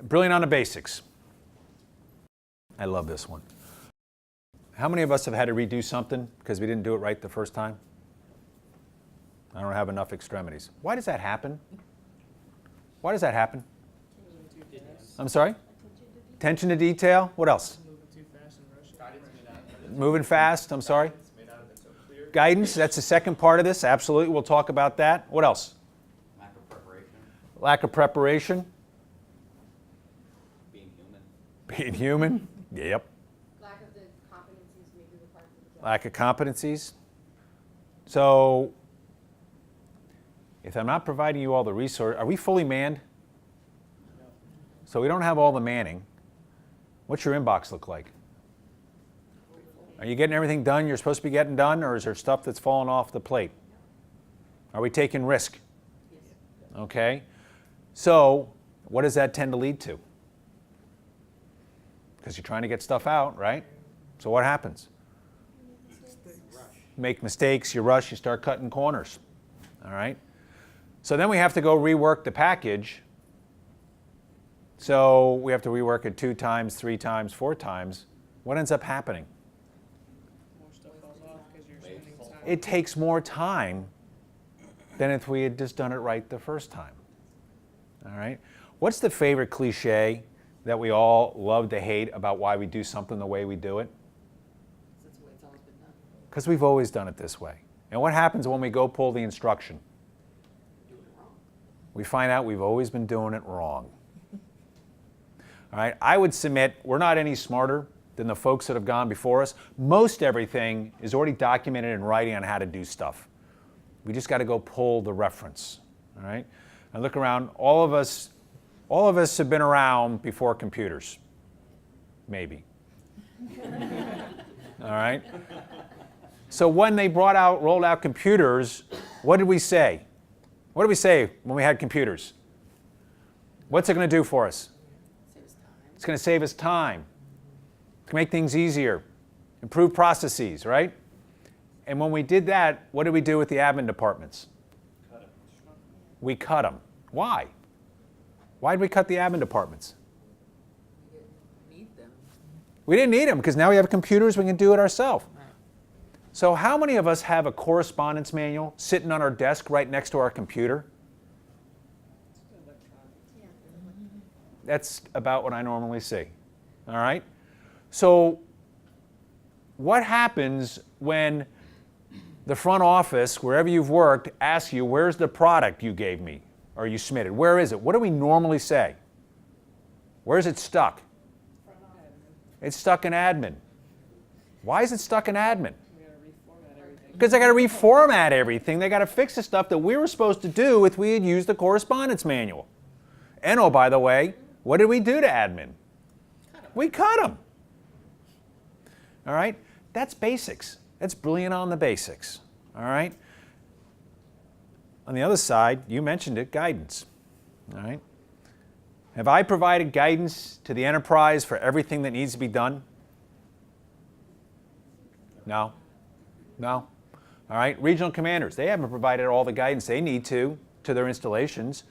Brilliant on the basics. I love this one. How many of us have had to redo something because we didn't do it right the first time? I don't have enough extremities. Why does that happen? Why does that happen? I'm sorry? Attention to detail. What else? Moving fast, I'm sorry. Guidance, that's the second part of this. Absolutely, we'll talk about that. What else? Lack of preparation. Lack of preparation. Being human. Being human. Yep. Lack of the competencies maybe required for the job. Lack of competencies. So, if I'm not providing you all the resources, are we fully manned? No. So we don't have all the manning. What's your inbox look like? Are you getting everything done you're supposed to be getting done, or is there stuff that's falling off the plate? Are we taking risk? Okay. So what does that tend to lead to? Because you're trying to get stuff out, right? So what happens? You make mistakes, you rush, you start cutting corners. All right? So then we have to go rework the package. So we have to rework it 2 times, 3 times, 4 times. What ends up happening? More stuff falls off because you're spending time. It takes more time than if we had just done it right the first time. All right? What's the favorite cliche that we all love to hate about why we do something the way we do it? That's the way it's always been done. Because we've always done it this way. And what happens when we go pull the instruction? Do it wrong. We find out we've always been doing it wrong. All right? I would submit we're not any smarter than the folks that have gone before us. Most everything is already documented in writing on how to do stuff. We just got to go pull the reference. All right? And look around. All of us have been around before computers. Maybe. All right? So when they rolled out computers, what did we say? What did we say when we had computers? What's it going to do for us? Save us time. It's going to save us time. It's going to make things easier, improve processes, right? And when we did that, what did we do with the admin departments? Cut it. We cut them. Why? Why did we cut the admin departments? We didn't need them. We didn't need them because now we have computers, we can do it ourselves. Right. So how many of us have a correspondence manual sitting on our desk right next to our computer? Electronic. That's about what I normally see. All right? So what happens when the front office, wherever you've worked, asks you, where's the product you gave me or you submitted? Where is it? What do we normally say? Where is it stuck? It's stuck in admin. Why is it stuck in admin? We gotta reformat everything. Because they got to reformat everything. They got to fix the stuff that we were supposed to do if we had used the correspondence manual. And oh, by the way, what did we do to admin? We cut them. All right? That's basics. That's brilliant on the basics. All right? On the other side, you mentioned it, guidance. All right? Have I provided guidance to the enterprise for everything that needs to be done? No? No? All right? Regional commanders, they haven't provided all the guidance they need to their installations.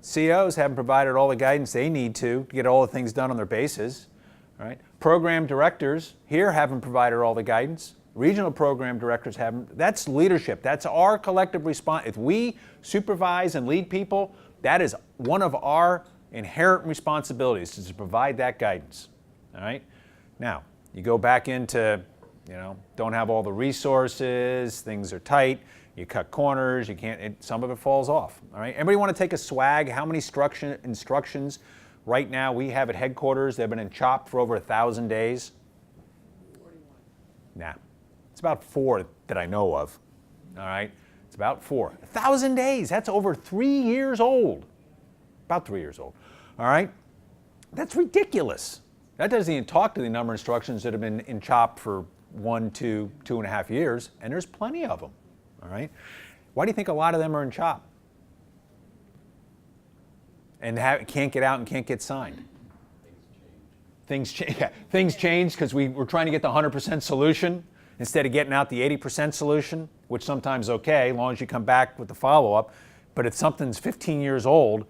COs haven't provided all the guidance they need to get all the things done on their bases. All right? Program directors here haven't provided all the guidance. Regional program directors haven't. That's leadership. That's our collective response. If we supervise and lead people, that is one of our inherent responsibilities is to provide that guidance. All right? Now, you go back into, don't have all the resources, things are tight, you cut corners, you can't, some of it falls off. All right? Anybody want to take a swag? How many instructions right now we have at headquarters that have been in CHOP for over 1,000 days? 41. Nah. It's about 4 that I know of. All right? It's about 4. 1,000 days. That's over 3 years old. About 3 years old. All right? That's ridiculous. That doesn't even talk to the number of instructions that have been in CHOP for 1, 2, 2.5 years, and there's plenty of them. All right? Why do you think a lot of them are in CHOP? And can't get out and can't get signed? Things change. Things change because we're trying to get the 100% solution instead of getting out the 80% solution, which sometimes is okay, as long as you come back with the follow-up. But if something's 15 years old,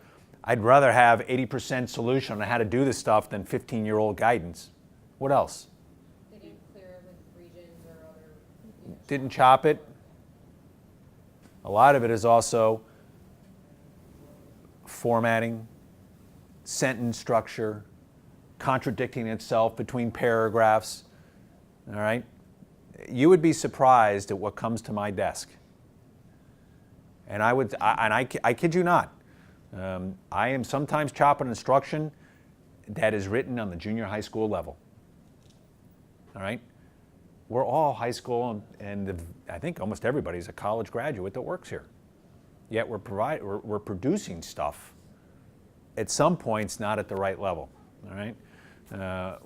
I'd rather have 80% solution on how to do this stuff than 15-year-old guidance. What else? They didn't clear it with regions or other, Didn't chop it. A lot of it is also formatting, sentence structure, contradicting itself between paragraphs. All right? You would be surprised at what comes to my desk. And I kid you not. I am sometimes chopping instruction that is written on the junior high school level. All right? We're all high school, and I think almost everybody's a college graduate that works here. Yet we're producing stuff at some points not at the right level. All right?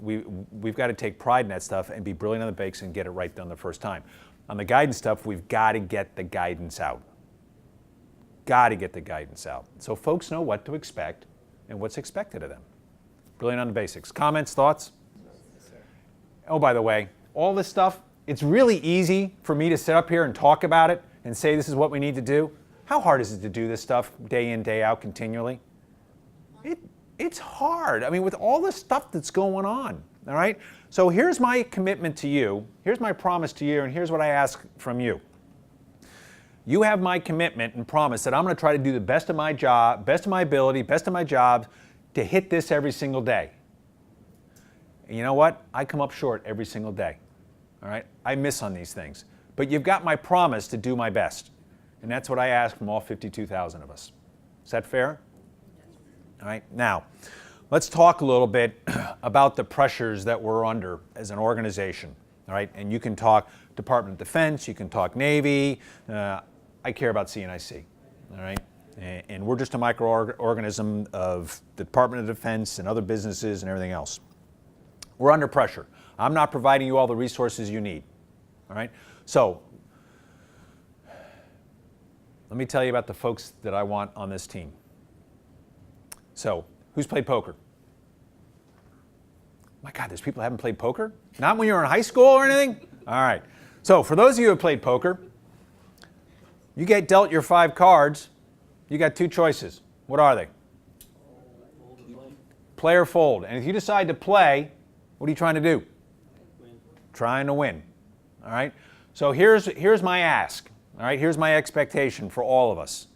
We've got to take pride in that stuff and be brilliant on the basics and get it right done the first time. On the guidance stuff, we've got to get the guidance out. Got to get the guidance out. So folks know what to expect and what's expected of them. Brilliant on the basics. Comments, thoughts? Oh, by the way, all this stuff, it's really easy for me to sit up here and talk about it and say this is what we need to do. How hard is it to do this stuff day in, day out continually? It's hard. I mean, with all the stuff that's going on, all right? So here's my commitment to you. Here's my promise to you, and here's what I ask from you. You have my commitment and promise that I'm going to try to do the best of my job, best of my ability, best of my job to hit this every single day. And you know what? I come up short every single day. All right? I miss on these things. But you've got my promise to do my best. And that's what I ask from all 52,000 of us. Is that fair? All right. Now, let's talk a little bit about the pressures that we're under as an organization. All right? And you can talk Department of Defense, you can talk Navy. I care about CNIC. All right? And we're just a microorganism of the Department of Defense and other businesses and everything else. We're under pressure. I'm not providing you all the resources you need. All right? So, let me tell you about the folks that I want on this team. So, who's played poker? My God, there's people who haven't played poker? Not when you were in high school or anything? All right. So, for those of you who have played poker, you get dealt your 5 cards. You got 2 choices. What are they? Play or fold. And if you decide to play, what are you trying to do? Trying to win. All right? So here's my ask. All right? Here's my expectation for all of us.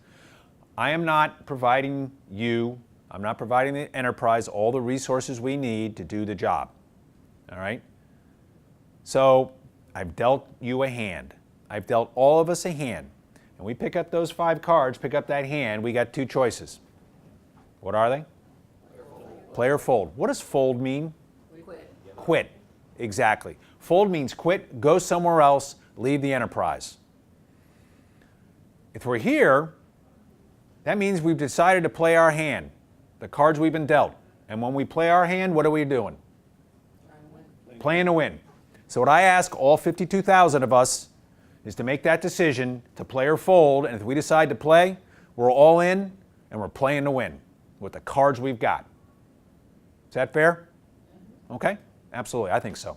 I am not providing you, I'm not providing the enterprise all the resources we need to do the job. All right? So I've dealt you a hand. I've dealt all of us a hand. And we pick up those 5 cards, pick up that hand, we got 2 choices. What are they? Play or fold. What does fold mean? Quit. Exactly. Fold means quit, go somewhere else, leave the enterprise. If we're here, that means we've decided to play our hand, the cards we've been dealt. And when we play our hand, what are we doing? Playing to win. So what I ask all 52,000 of us is to make that decision to play or fold, and if we decide to play, we're all in and we're playing to win with the cards we've got. Is that fair? Okay? Absolutely, I think so.